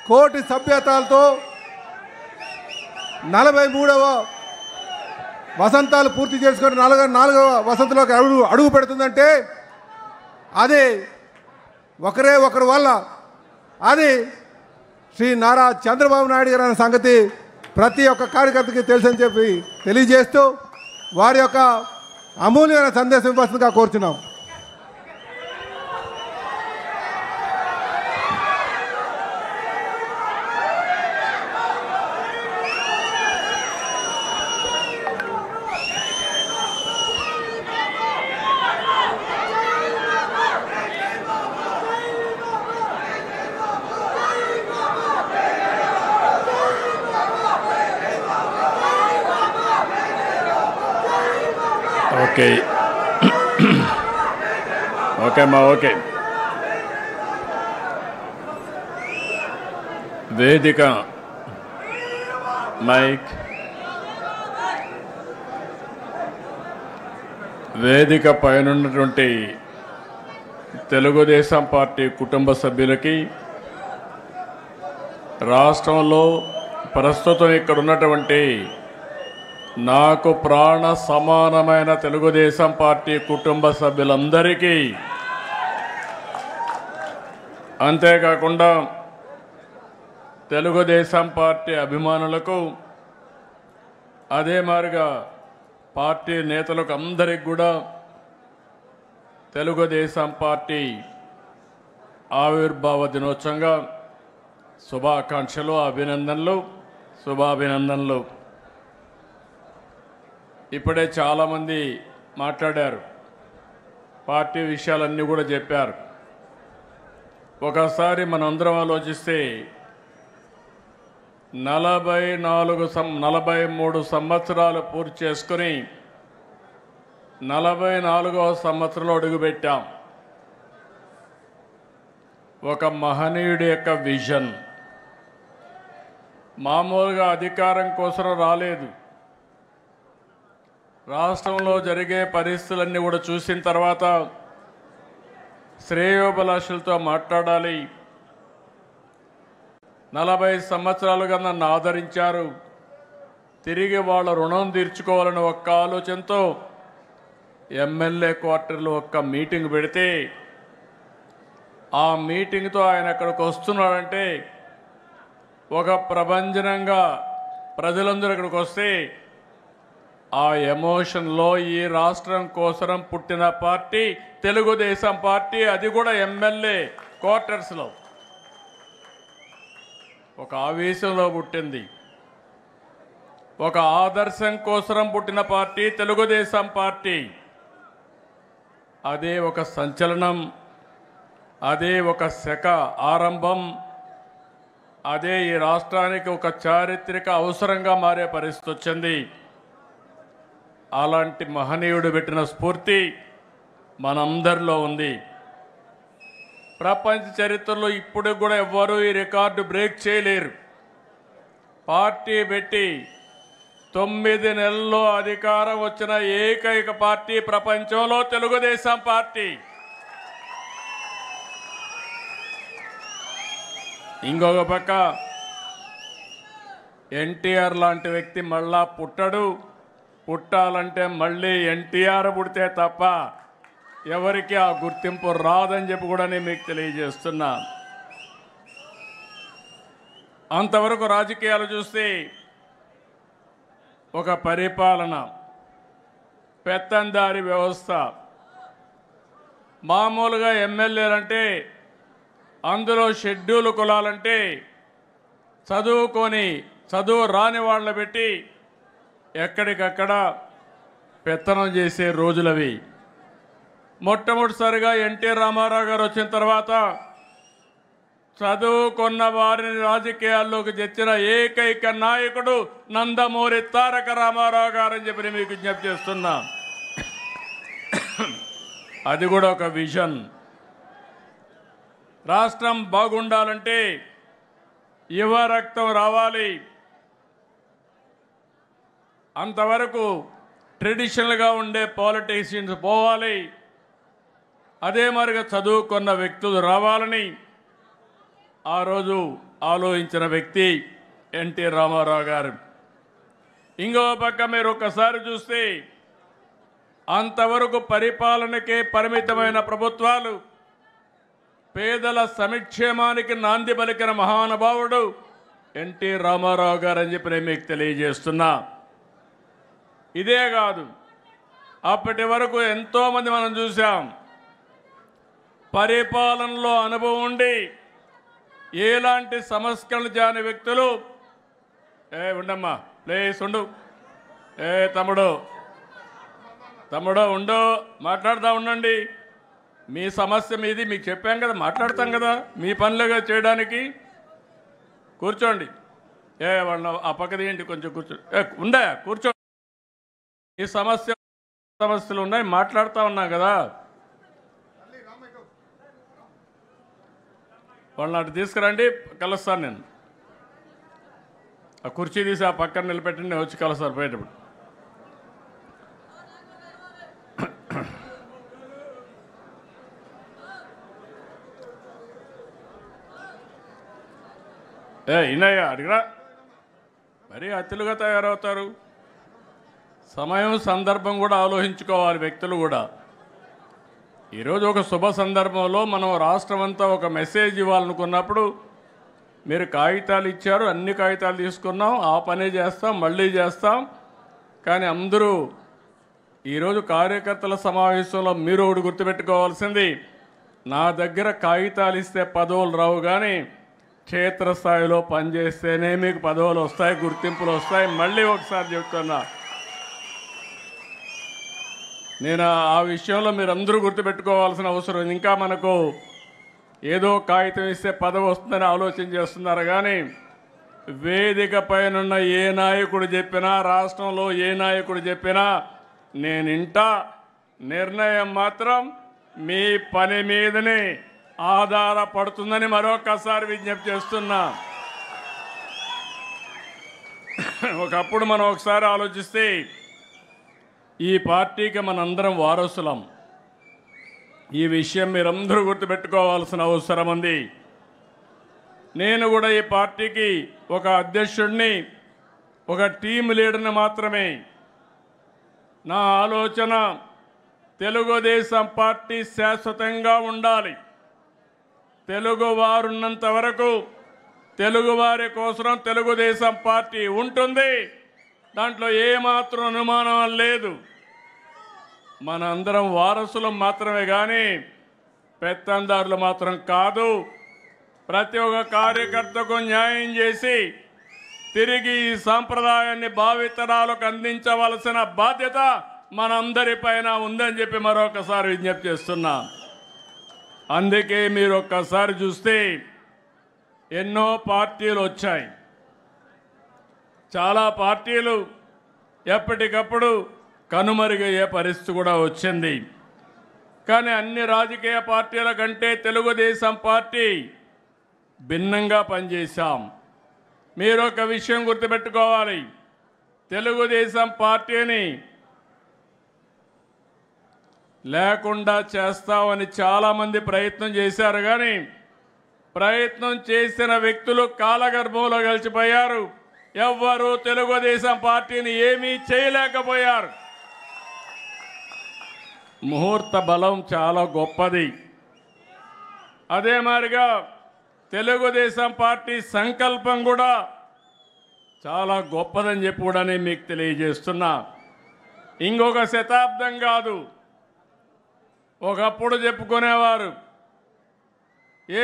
కోటి సభ్యతాలతో 43వ వసంతాలు పూర్తి చేసుకొని 4వ వసంతలోకి అడుగు పెడుతుందంటే అది ఒకరే ఒకరి వల్ల, అది శ్రీ నారా చంద్రబాబు నాయుడు గారు అనే సంగతి ప్రతి ఒక్క కార్యకర్తకి తెలుసని చెప్పి తెలియజేస్తూ వారి యొక్క అమూల్యమైన సందేశం ఇవ్వాల్సిందిగా కోరుచున్నాం. ఓకే ఓకే అమ్మా, ఓకే. వేదిక మైక్, వేదిక పైనున్నటువంటి తెలుగుదేశం పార్టీ కుటుంబ సభ్యులకి, రాష్ట్రంలో ప్రస్తుతం ఇక్కడ ఉన్నటువంటి నాకు ప్రాణ సమానమైన తెలుగుదేశం పార్టీ కుటుంబ సభ్యులందరికీ, అంతేకాకుండా తెలుగుదేశం పార్టీ అభిమానులకు, అదే మాదిరిగా పార్టీ నేతలకు అందరికి కూడా తెలుగుదేశం పార్టీ ఆవిర్భావ దినోత్సవంగా శుభాకాంక్షలు, అభినందనలు, శుభాభినందనలు. ఇప్పుడే చాలామంది మాట్లాడారు, పార్టీ విషయాలన్నీ కూడా చెప్పారు. ఒకసారి మనందరం ఆలోచిస్తే 43 సంవత్సరాలు పూర్తి చేసుకుని 44వ సంవత్సరంలో అడుగుపెట్టాం. ఒక మహనీయుడి యొక్క విజన్. మామూలుగా అధికారం కోసం రాలేదు. రాష్ట్రంలో జరిగే పరిస్థితులన్నీ కూడా చూసిన తర్వాత శ్రేయోభిలాషులతో మాట్లాడాలి. 40 సంవత్సరాలుగా నన్ను ఆదరించారు, తిరిగి వాళ్ళ రుణం తీర్చుకోవాలని ఒక్క ఆలోచనతో ఎమ్మెల్యే క్వార్టర్లో ఒక్క మీటింగ్ పెడితే, ఆ మీటింగ్తో ఆయన అక్కడికి వస్తున్నాడంటే ఒక ప్రభంజనంగా ప్రజలందరూ ఇక్కడికి వస్తే, ఆ ఎమోషన్లో ఈ రాష్ట్రం కోసం పుట్టిన పార్టీ తెలుగుదేశం పార్టీ, అది కూడా ఎమ్మెల్యే క్వార్టర్స్లో ఒక ఆవేశంలో పుట్టింది. ఒక ఆదర్శం కోసం పుట్టిన పార్టీ తెలుగుదేశం పార్టీ. అదే ఒక సంచలనం, అదే ఒక శక ఆరంభం, అదే ఈ రాష్ట్రానికి ఒక చారిత్రక అవసరంగా మారే పరిస్థితి వచ్చింది. అలాంటి మహనీయుడు పెట్టిన స్ఫూర్తి మనందరిలో ఉంది. ప్రపంచ చరిత్రలో ఇప్పుడు కూడా ఎవ్వరూ ఈ రికార్డు బ్రేక్ చేయలేరు. పార్టీ పెట్టి 9 నెలల్లో అధికారం వచ్చిన ఏకైక పార్టీ ప్రపంచంలో తెలుగుదేశం పార్టీ. ఇంకొక పక్క ఎన్టీఆర్ లాంటి వ్యక్తి మళ్ళా పుట్టడు. పుట్టాలంటే మళ్ళీ ఎన్టీఆర్ పుడితే తప్ప ఎవరికి ఆ గుర్తింపు రాదని చెప్పి కూడా నేను మీకు తెలియజేస్తున్నా. అంతవరకు రాజకీయాలు చూస్తే ఒక పరిపాలన, పెత్తందారి వ్యవస్థ. మామూలుగా ఎమ్మెల్యేలంటే అందులో షెడ్యూల్ కులాలంటే చదువు రాని వాళ్ళని పెట్టి ఎక్కడికక్కడ పెత్తనం చేసే రోజులవి. మొట్టమొదటిసారిగా ఎన్టీ రామారావు గారు వచ్చిన తర్వాత చదువుకున్న వారిని రాజకీయాల్లోకి తెచ్చిన ఏకైక నాయకుడు నందమూరి తారక రామారావు గారని చెప్పి మీకు విజ్ఞప్తి చేస్తున్నా. అది కూడా ఒక విజన్. రాష్ట్రం బాగుండాలంటే యువ రక్తం రావాలి. అంతవరకు ట్రెడిషనల్గా ఉండే పాలిటీషియన్స్ పోవాలి. అదే మరిగా చదువుకున్న వ్యక్తులు రావాలని ఆ రోజు ఆలోచించిన వ్యక్తి ఎన్టీ రామారావు గారు. ఇంకో పక్క మీరు ఒక్కసారి చూస్తే అంతవరకు పరిపాలనకే పరిమితమైన ప్రభుత్వాలు పేదల సంక్షేమానికి నాంది పలికిన మహానుభావుడు ఎన్టీ రామారావు గారు అని చెప్పి నేను మీకు తెలియజేస్తున్నా. ఇదే కాదు, అప్పటి వరకు ఎంతోమంది మనం చూసాం పరిపాలనలో అనుభవం ఉండి ఎలాంటి సంస్కరణలు చేయని వ్యక్తులు. ఉండమ్మా ప్లీజ్ ఉండు, తమ్ముడు ఉండు, మాట్లాడుతూ ఉండండి. మీ సమస్య మీది, మీకు చెప్పాం కదా, మాట్లాడతాం కదా, మీ పనులుగా చేయడానికి. కూర్చోండి, వాళ్ళ ఆ పక్కది ఏంటి, కొంచెం కూర్చో, కూర్చోండి. ఈ సమస్యలు ఉన్నాయి, మాట్లాడుతూ ఉన్నాం కదా. వాళ్ళని అటు తీసుకురండి, కలుస్తాను నేను. ఆ కుర్చీ తీసి ఆ పక్కన నిలబెట్టండి, నేను వచ్చి కలుస్తాను పోయేటప్పుడు. ఇన్నయ్య అడిగిరా, మరీ అతిలుగా తయారవుతారు. సమయం సందర్భం కూడా ఆలోచించుకోవాలి వ్యక్తులు కూడా. ఈరోజు ఒక శుభ సందర్భంలో మనం రాష్ట్రం అంతా ఒక మెసేజ్ ఇవ్వాలనుకున్నప్పుడు మీరు కాగితాలు ఇచ్చారు, అన్ని కాగితాలు తీసుకున్నాం, ఆ పనే చేస్తాం, మళ్ళీ చేస్తాం. కానీ అందరూ ఈరోజు కార్యకర్తల సమావేశంలో మీరు ఒకటి గుర్తుపెట్టుకోవాల్సింది, నా దగ్గర కాగితాలు ఇస్తే పదవులు రావు, కానీ క్షేత్రస్థాయిలో పనిచేస్తేనే మీకు పదవులు వస్తాయి, గుర్తింపులు వస్తాయి. మళ్ళీ ఒకసారి చెప్తున్నా, నేను ఆ విషయంలో మీరందరూ గుర్తుపెట్టుకోవాల్సిన అవసరం. ఇంకా మనకు ఏదో కాగితం ఇస్తే పదవి వస్తుందని ఆలోచన చేస్తున్నారు, కానీ వేదిక పైనున్న ఏ నాయకుడు చెప్పినా, రాష్ట్రంలో ఏ నాయకుడు చెప్పినా నేను ఇంటా. నిర్ణయం మాత్రం మీ పని మీదనే ఆధారపడుతుందని మరొకసారి విజ్ఞప్తి చేస్తున్నా. ఒకప్పుడు మనం ఒకసారి ఆలోచిస్తే ఈ పార్టీకి మనందరం వారసులం. ఈ విషయం మీరందరూ గుర్తుపెట్టుకోవాల్సిన అవసరం ఉంది. నేను కూడా ఈ పార్టీకి ఒక అధ్యక్షుడిని, ఒక టీం లీడర్ని మాత్రమే. నా ఆలోచన తెలుగుదేశం పార్టీ శాశ్వతంగా ఉండాలి. తెలుగువారున్నంత వరకు తెలుగువారి కోసం తెలుగుదేశం పార్టీ ఉంటుంది. దాంట్లో ఏమాత్రం అనుమానం లేదు. మన అందరం వారసులం మాత్రమే, కానీ పెత్తందారులు మాత్రం కాదు. ప్రతి ఒక్క కార్యకర్తకు న్యాయం చేసి తిరిగి ఈ సాంప్రదాయాన్ని భావితరాలకు అందించవలసిన బాధ్యత మనందరిపైన ఉందని చెప్పి మరొకసారి విజ్ఞప్తి చేస్తున్నా. అందుకే మీరు ఒక్కసారి చూస్తే ఎన్నో పార్టీలు వచ్చాయి. చాలా పార్టీలు ఎప్పటికప్పుడు కనుమరుగయ్యే పరిస్థితి కూడా వచ్చింది. కానీ అన్ని రాజకీయ పార్టీల కంటే తెలుగుదేశం పార్టీ భిన్నంగా పనిచేశాం. మీరు ఒక విషయం గుర్తుపెట్టుకోవాలి, తెలుగుదేశం పార్టీని లేకుండా చేస్తామని చాలామంది ప్రయత్నం చేశారు, కానీ ప్రయత్నం చేసిన వ్యక్తులు కాలగర్భంలో కలిసిపోయారు. ఎవ్వరూ తెలుగుదేశం పార్టీని ఏమీ చేయలేకపోయారు. ముహూర్త బలం చాలా గొప్పది. అదే మాదిరిగా తెలుగుదేశం పార్టీ సంకల్పం కూడా చాలా గొప్పదని చెప్పి కూడా నేను మీకు తెలియజేస్తున్నా. ఇంకొక శతాబ్దం కాదు, ఒకప్పుడు చెప్పుకునేవారు